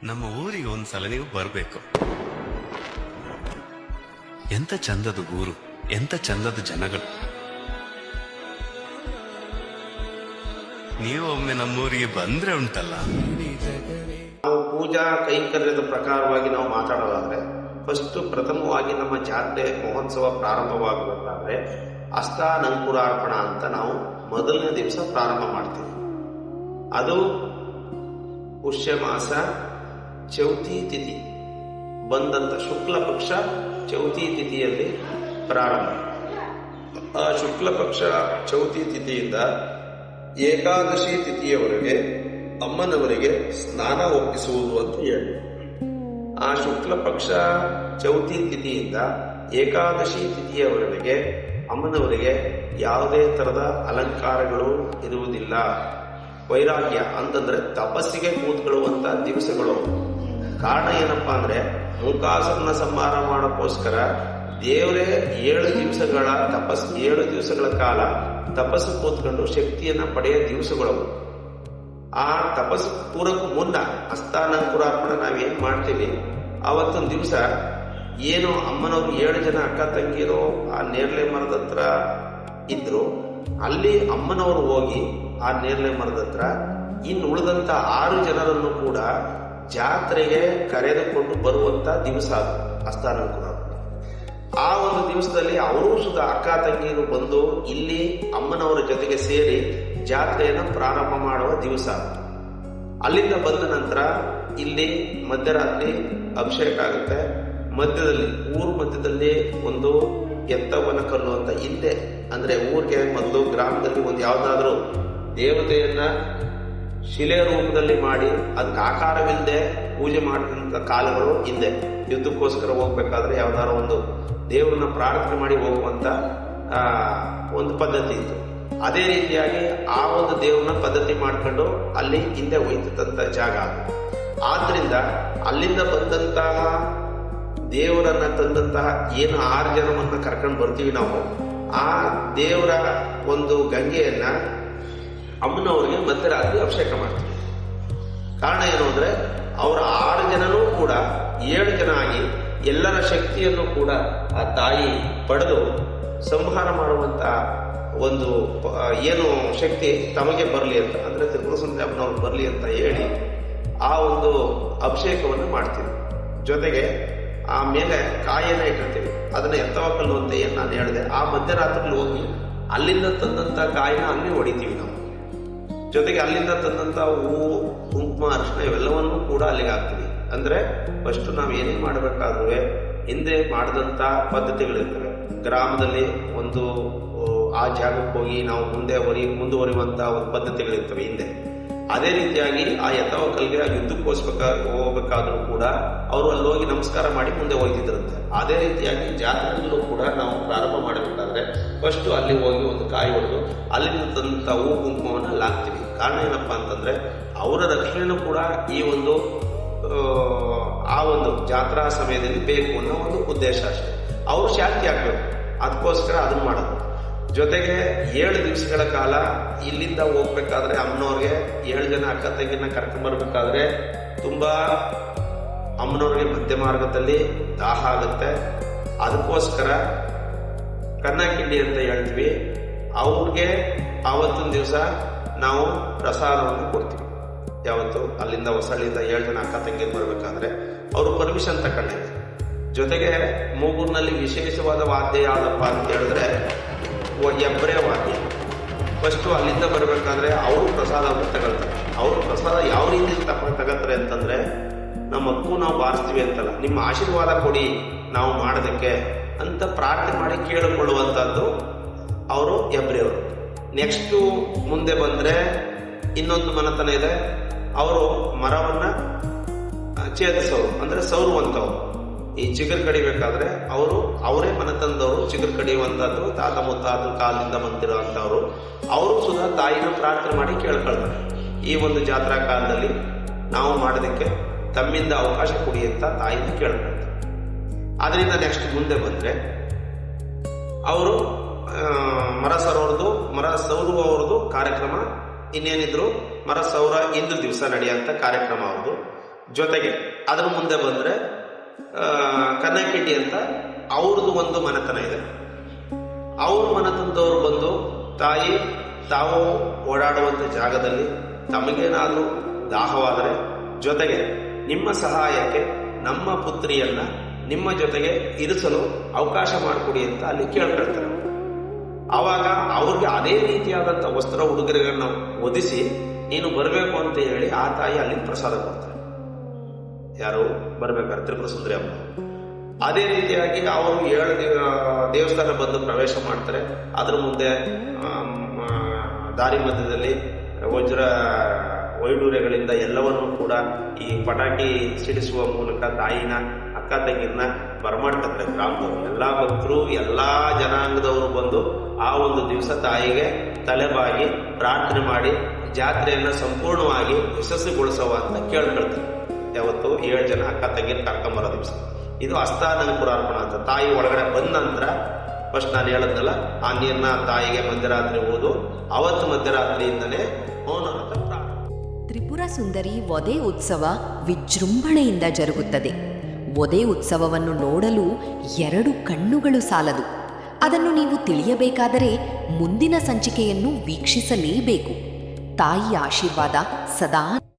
ನಮ್ಮ ಊರಿಗೆ ಒಂದ್ಸಲ ನೀವು ಬರ್ಬೇಕು. ಎಂತ ಚಂದದ ಊರು, ಎಂತ ಚಂದದ ಜನಗಳು. ನೀವು ಒಮ್ಮೆ ನಮ್ಮೂರಿಗೆ ಬಂದ್ರೆ ಉಂಟಲ್ಲ. ನಾವು ಪೂಜಾ ಕೈಂಕರ್ಯದ ಪ್ರಕಾರವಾಗಿ ನಾವು ಮಾತಾಡೋದಾದ್ರೆ ಪ್ರಥಮವಾಗಿ ನಮ್ಮ ಜಾತ್ರೆ ಮಹೋತ್ಸವ ಪ್ರಾರಂಭವಾಗಬೇಕಾದ್ರೆ ಹಸ್ತಾನಂಕುರಾರ್ಪಣ ಅಂತ ನಾವು ಮೊದಲನೇ ದಿವಸ ಪ್ರಾರಂಭ ಮಾಡ್ತೀವಿ. ಅದು ಪುಷ್ಯ ಮಾಸ ಚೌತಿ ತಿಥಿ ಬಂದಂತ ಶುಕ್ಲ ಪಕ್ಷ ಚೌತಿ ತಿಥಿಯಲ್ಲಿ ಪ್ರಾರಂಭ. ಆ ಶುಕ್ಲ ಪಕ್ಷ ಚೌತಿ ತಿಥಿಯಿಂದ ಏಕಾದಶಿ ತಿಥಿಯವರೆಗೆ ಅಮ್ಮನವರಿಗೆ ಸ್ನಾನ ಒಪ್ಪಿಸುವುದು ಅಂತ ಹೇಳಿ, ಆ ಶುಕ್ಲ ಪಕ್ಷ ಚೌತಿ ತಿಥಿಯಿಂದ ಏಕಾದಶಿ ತಿಥಿಯವರೆಗೆ ಅಮ್ಮನವರಿಗೆ ಯಾವುದೇ ತರದ ಅಲಂಕಾರಗಳು ಇರುವುದಿಲ್ಲ. ವೈರಾಗ್ಯ ಅಂತಂದ್ರೆ ತಪಸ್ಸಿಗೆ ಕೂತ್ಕೊಳ್ಳುವಂತ ದಿವಸಗಳು. ಕಾರಣ ಏನಪ್ಪಾ ಅಂದ್ರೆ ಮೂಕಾಸುರನ ಸಂಹಾರ ಮಾಡೋಕ್ಕೋಸ್ಕರ ದೇವರೇ 7 ದಿವಸಗಳ ಕಾಲ ತಪಸ್ಸು ಕೂತ್ಕೊಂಡು ಶಕ್ತಿಯನ್ನ ಪಡೆಯ ದಿವಸಗಳು. ಆ ತಪಸ್ಸು ಪೂರಕ್ಕೂ ಮುನ್ನ ಹಸ್ತಾನಂಕುರಾರ್ಪಣೆ ನಾವೇನ್ ಮಾಡ್ತೀವಿ, ಅವತ್ತೊಂದು ದಿವಸ ಏನು ಅಮ್ಮನವ್ರು 7 ಜನ ಅಕ್ಕ ತಂಗಿರು ಆ ನೇರ್ಲೆ ಮರದ ಹತ್ರ ಇದ್ರು, ಅಲ್ಲಿ ಅಮ್ಮನವರು ಹೋಗಿ ಆ ನೇರ್ಲೆ ಮರದ ಹತ್ರ ಇನ್ನು ಉಳಿದಂತ 6 ಜನರನ್ನು ಕೂಡ ಜಾತ್ರೆಗೆ ಕರೆದುಕೊಂಡು ಬರುವಂತ ದಿವಸ ಅದು ಹಸ್ತಾನಂಕುರಾರ್ಪಣೆ. ಆ ಒಂದು ದಿವಸದಲ್ಲಿ ಅವರು ಸುದ ಅಕ್ಕ ತಂಗಿಯರು ಬಂದು ಇಲ್ಲಿ ಅಮ್ಮನವರ ಜೊತೆಗೆ ಸೇರಿ ಜಾತ್ರೆಯನ್ನು ಪ್ರಾರಂಭ ಮಾಡುವ ದಿವಸ. ಅಲ್ಲಿಂದ ಬಂದ ನಂತರ ಇಲ್ಲಿ ಮಧ್ಯರಾತ್ರಿ ಅಭಿಷೇಕ ಆಗುತ್ತೆ. ಮಧ್ಯದಲ್ಲಿ ಒಂದು ಎತ್ತವನ ಕಲ್ಲು ಅಂತ ಹಿಂದೆ, ಅಂದ್ರೆ ಊರಿಗೆ ಮೊದಲು ಗ್ರಾಮದಲ್ಲಿ ಒಂದು ಯಾವ್ದಾದ್ರು ದೇವತೆಯನ್ನ ಶಿಲೆ ರೂಪದಲ್ಲಿ ಮಾಡಿ ಅದಕ್ಕೆ ಆಕಾರವಿಲ್ಲದೆ ಪೂಜೆ ಮಾಡಿದಂತ ಕಾಲಗಳು ಹಿಂದೆ. ಯುದ್ಧಕ್ಕೋಸ್ಕರ ಹೋಗ್ಬೇಕಾದ್ರೆ ಯಾವ್ದಾದ್ರು ಒಂದು ದೇವರನ್ನ ಪ್ರಾರ್ಥನೆ ಮಾಡಿ ಹೋಗುವಂತ ಒಂದು ಪದ್ಧತಿ ಇತ್ತು. ಅದೇ ರೀತಿಯಾಗಿ ಆ ಒಂದು ದೇವ್ರನ್ನ ಪದ್ಧತಿ ಮಾಡ್ಕೊಂಡು ಅಲ್ಲಿ ಹಿಂದೆ ಒಯ್ತಂತ ಜಾಗ. ಆದ್ರಿಂದ ಅಲ್ಲಿಂದ ಬಂದಂತಹ ದೇವರನ್ನ ತಂದಂತಹ ಏನು 6 ಜನವನ್ನ ಕರ್ಕೊಂಡು ಬರ್ತೀವಿ ನಾವು, ಆ ದೇವರ ಒಂದು ಗಂಗೆಯನ್ನ ಅಮ್ಮನವರಿಗೆ ಮಧ್ಯರಾತ್ರಿ ಅಭಿಷೇಕ ಮಾಡ್ತೀವಿ. ಕಾರಣ ಏನು ಅಂದ್ರೆ ಅವರ 6 ಜನನೂ ಕೂಡ 7 ಜನ ಆಗಿ ಎಲ್ಲರ ಶಕ್ತಿಯನ್ನು ಕೂಡ ಆ ತಾಯಿ ಪಡೆದು ಸಂಹಾರ ಮಾಡುವಂತ ಒಂದು ಏನು ಶಕ್ತಿ ತಮಗೆ ಬರಲಿ ಅಂತ, ಅಂದ್ರೆ ತ್ರಿಪುರ ಸುಂದರಿ ಅಮ್ಮನವ್ರು ಬರಲಿ ಅಂತ ಹೇಳಿ ಆ ಒಂದು ಅಭಿಷೇಕವನ್ನು ಮಾಡ್ತೀವಿ. ಜೊತೆಗೆ ಆ ಮೇಲೆ ಕಾಯನ್ನ ಇಟ್ಟಿರ್ತೀವಿ. ಅದನ್ನ ಎತ್ತವ ಕಲ್ಲು ಅಂತ ಏನ್ ನಾನು ಹೇಳಿದೆ, ಆ ಮಧ್ಯರಾತ್ರಿ ಹೋಗಿ ಅಲ್ಲಿಂದ ತಂದಂತ ಕಾಯಿನ ಅಲ್ಲಿ ಹೊಡಿತೀವಿ ನಾವು. ಜೊತೆಗೆ ಅಲ್ಲಿಂದ ತಂದಂತ ಹೂವು, ಕುಂಕುಮ, ಅರಿಶಿನ ಇವೆಲ್ಲವನ್ನೂ ಕೂಡ ಅಲ್ಲಿಗೆ ಹಾಕ್ತೀವಿ. ಅಂದ್ರೆ ಫಸ್ಟ್ ನಾವ್ ಏನೇ ಮಾಡಬೇಕಾದ್ರೂ ಹಿಂದೆ ಮಾಡಿದಂತ ಪದ್ಧತಿಗಳಿರ್ತವೆ. ಗ್ರಾಮದಲ್ಲಿ ಒಂದು ಆ ಜಾಗಕ್ಕೆ ಹೋಗಿ ನಾವು ಮುಂದುವರಿಯುವಂತ ಒಂದು ಪದ್ಧತಿಗಳಿರ್ತವೆ ಹಿಂದೆ. ಅದೇ ರೀತಿಯಾಗಿ ಆ ಎತ್ತವ ಕಲ್ಗೆ ಯುದ್ಧಕ್ಕೋಸ್ಕರ ಹೋಗ್ಬೇಕಾದ್ರೂ ಕೂಡ ಅವರು ಅಲ್ಲಿ ಹೋಗಿ ನಮಸ್ಕಾರ ಮಾಡಿ ಮುಂದೆ ಹೋಗ್ತಿದ್ರಂತೆ. ಅದೇ ರೀತಿಯಾಗಿ ಜಾತ್ರೆಯಲ್ಲೂ ಕೂಡ ನಾವು ಪ್ರಾರಂಭ ಮಾಡಬೇಕಾದ್ರೆ ಫಸ್ಟ್ ಅಲ್ಲಿ ಹೋಗಿ ಒಂದು ಕಾಯಿ ಹೊಡೆದು ಅಲ್ಲಿಂದ ತಂದಂತ ಹೂ ಕುಂಕುಮವನ್ನು ಅಲ್ಲಿ ಹಾಕ್ತೀವಿ. ಕಾರಣ ಏನಪ್ಪಾ ಅಂತಂದ್ರೆ ಅವರ ರಕ್ಷಣೆನೂ ಕೂಡ ಈ ಒಂದು ಆ ಒಂದು ಜಾತ್ರಾ ಸಮಯದಲ್ಲಿ ಬೇಕು ಅನ್ನೋ ಒಂದು ಉದ್ದೇಶ ಅಷ್ಟೇ. ಅವರು ಶಾಂತಿ ಆಗ್ಬೇಕು, ಅದಕ್ಕೋಸ್ಕರ ಅದನ್ನ ಮಾಡೋದು. ಜೊತೆಗೆ 7 ದಿವಸಗಳ ಕಾಲ ಇಲ್ಲಿಂದ ಹೋಗ್ಬೇಕಾದ್ರೆ ಅಮ್ಮನವ್ರಿಗೆ 7 ಜನ ಅಕ್ಕ ತಂಗಿನ ಕರ್ಕೊಂಡ್ ಬರ್ಬೇಕಾದ್ರೆ ತುಂಬಾ ಅಮ್ಮನವ್ರಿಗೆ ಮಧ್ಯ ಮಾರ್ಗದಲ್ಲಿ ದಾಹ ಆಗುತ್ತೆ. ಅದಕ್ಕೋಸ್ಕರ ಕನ್ನಕಿಂಡಿ ಅಂತ ಹೇಳ್ತೀವಿ. ಅವ್ರಿಗೆ ಆವತ್ತಿನ ದಿವಸ ನಾವು ಪ್ರಸಾದವನ್ನು ಕೊಡ್ತೀವಿ. ಯಾವತ್ತು ಅಲ್ಲಿಂದ ಹೊಸಳ್ಳಿಂದ 7 ಜನ ಅಕ್ಕ ತಂಗಿ ಬರ್ಬೇಕಾದ್ರೆ ಅವರು ಪರ್ಮಿಷನ್ ತಗೊಂಡಿದೆ. ಜೊತೆಗೆ ಮೂಗೂರಿನಲ್ಲಿ ವಿಶೇಷವಾದ ವಾದ್ಯ ಯಾವ್ದಪ್ಪ ಅಂತ ಹೇಳಿದ್ರೆ ಎಬ್ಬರೆ ವಾದ್ಯ. ಫಸ್ಟ್ ಅಲ್ಲಿಂದ ಬರಬೇಕಾದ್ರೆ ಅವರು ಪ್ರಸಾದವನ್ನು ತಗೊಳ್ತಾರೆ. ಅವರು ಪ್ರಸಾದ ಯಾವ ರೀತಿ ತಗೊಳ್ತಾರೆ ಅಂತಂದ್ರೆ, ನಮ್ಮ ಅಕ್ಕೂ ನಾವು ಬಾರಿಸ್ತೀವಿ ಅಂತಲ್ಲ, ನಿಮ್ಮ ಆಶೀರ್ವಾದ ಕೊಡಿ ನಾವು ಮಾಡೋದಕ್ಕೆ ಅಂತ ಪ್ರಾರ್ಥನೆ ಮಾಡಿ ಕೇಳಿಕೊಳ್ಳುವಂತದ್ದು ಅವರು ಎಬ್ರೆಯವರು. ನೆಕ್ಸ್ಟ್ ಮುಂದೆ ಬಂದ್ರೆ ಇನ್ನೊಂದು ಮನೆತನ ಇದೆ. ಅವರು ಮರವನ್ನ ಛೇದಿಸೋರು, ಅಂದ್ರೆ ಸೌರುವಂತವ್ರು. ಈ ಚಿಗುರು ಕಡಿಬೇಕಾದ್ರೆ ಅವರೇ ಮನೆತನದವರು ಚಿಗುರು ಕಡಿಯುವಂತದ್ದು ತಾತ ಮುತ್ತಾತ ಕಾಲದಿಂದ ಬಂದಿರೋ ಅಂತವ್ರು. ಅವರು ಸುಧಾ ತಾಯಿನ ಪ್ರಾರ್ಥನೆ ಮಾಡಿ ಕೇಳ್ಕೊಳ್ತಾರೆ, ಈ ಒಂದು ಜಾತ್ರಾ ಕಾಲದಲ್ಲಿ ನಾವು ಮಾಡೋದಕ್ಕೆ ತಮ್ಮಿಂದ ಅವಕಾಶ ಕೊಡಿ ಅಂತ ತಾಯಿನ ಕೇಳ್ಕೊಳ್ತಾರೆ. ಅದರಿಂದ ನೆಕ್ಸ್ಟ್ ಮುಂದೆ ಬಂದ್ರೆ ಅವರು ಮರ ಸೌರುವವ್ರದ್ದು ಕಾರ್ಯಕ್ರಮ ಇನ್ನೇನಿದ್ರು ಮರ ಸೌರ ಇಂದು ದಿವಸ ನಡೆಯುವಂತ ಕಾರ್ಯಕ್ರಮ ಅವ್ರದ್ದು. ಜೊತೆಗೆ ಅದ್ರ ಮುಂದೆ ಬಂದರೆ ಕನ್ನಕಿಂಡಿ ಅಂತ ಅವ್ರದ್ದು ಒಂದು ಮನೆತನ ಇದೆ. ಅವ್ರ ಮನೆತನದವ್ರು ಬಂದು ತಾವು ಓಡಾಡುವಂಥ ಜಾಗದಲ್ಲಿ ತಮಗೇನಾದರೂ ದಾಹವಾದರೆ ಜೊತೆಗೆ ನಿಮ್ಮ ಸಹಾಯಕ್ಕೆ ನಮ್ಮ ಪುತ್ರಿಯನ್ನ ನಿಮ್ಮ ಜೊತೆಗೆ ಇರಿಸಲು ಅವಕಾಶ ಮಾಡಿಕೊಡಿ ಅಂತ ಅಲ್ಲಿ ಕೇಳ್ಕೊಳ್ತಾರೆ. ಆವಾಗ ಅವ್ರಿಗೆ ಅದೇ ರೀತಿಯಾದಂಥ ವಸ್ತ್ರ ಉಡುಗೊರೆಗಳನ್ನ ಒದಿಸಿ ನೀನು ಬರಬೇಕು ಅಂತ ಹೇಳಿ ಆ ತಾಯಿ ಅಲ್ಲಿ ಪ್ರಸಾದ ಕೊಡ್ತಾರೆ. ಯಾರು ಬರ್ಬೇಕಾದ್ರೆ ತ್ರಿಪುರ ಸುಂದರಿ ಅಮ್ಮ. ಅದೇ ರೀತಿಯಾಗಿ ಅವರು 7 ದೇವಸ್ಥಾನ ಬಂದು ಪ್ರವೇಶ ಮಾಡ್ತಾರೆ. ಅದ್ರ ಮುಂದೆ ದಾರಿ ಮಧ್ಯದಲ್ಲಿ ವಜ್ರ ವೈಡೂರ್ಯಗಳಿಂದ ಎಲ್ಲವನ್ನೂ ಕೂಡ ಈ ಪಟಾಕಿ ಸಿಡಿಸುವ ಮೂಲಕ ತಾಯಿನ ಅಕ್ಕ ತಂಗಿನ ಬರಮಾಡ್ತಾರೆ. ಗ್ರಾಮದವರು ಎಲ್ಲ ಭಕ್ತರು ಎಲ್ಲ ಜನಾಂಗದವರು ಬಂದು ಆ ಒಂದು ದಿವಸ ತಾಯಿಗೆ ತಲೆಬಾಗಿ ಪ್ರಾರ್ಥನೆ ಮಾಡಿ ಜಾತ್ರೆಯನ್ನು ಸಂಪೂರ್ಣವಾಗಿ ಯಶಸ್ವಿಗೊಳಿಸುವ ಅಂತ ಕೇಳ್ಕೊಳ್ತಾರೆ. ಯಾವತ್ತು 7 ಜನ ಅಕ್ಕ ತಂಗಿನ ಕರ್ಕೊಂಬರೋ ದಿವಸ ಇದು ಹಸ್ತಾನಂಕುರಾರ್ಪಣ ಅಂತ. ತಾಯಿ ಒಳಗಡೆ ಬಂದ ನಂತರ ಫಸ್ಟ್ ನಾನು ಹೇಳದ್ನಲ್ಲ, ಆ ನೀರನ್ನ ತಾಯಿಗೆ ಮಧ್ಯರಾತ್ರಿ ಓದು, ಅವತ್ತು ಮಧ್ಯರಾತ್ರಿಯಿಂದಲೇ ಮೌನ ಅಂತ ಪ್ರಾರಂಭ. ತ್ರಿಪುರ ಸುಂದರಿ ವಧೆ ಉತ್ಸವ ವಿಜೃಂಭಣೆಯಿಂದ ಜರುಗುತ್ತದೆ. ವಧೆ ಉತ್ಸವವನ್ನು ನೋಡಲು 2 ಕಣ್ಣುಗಳು ಸಾಲದು. ಅದನ್ನು ನೀವು ತಿಳಿಯಬೇಕಾದರೆ ಮುಂದಿನ ಸಂಚಿಕೆಯನ್ನು ವೀಕ್ಷಿಸಲೇಬೇಕು. ತಾಯಿಯ ಆಶೀರ್ವಾದ ಸದಾ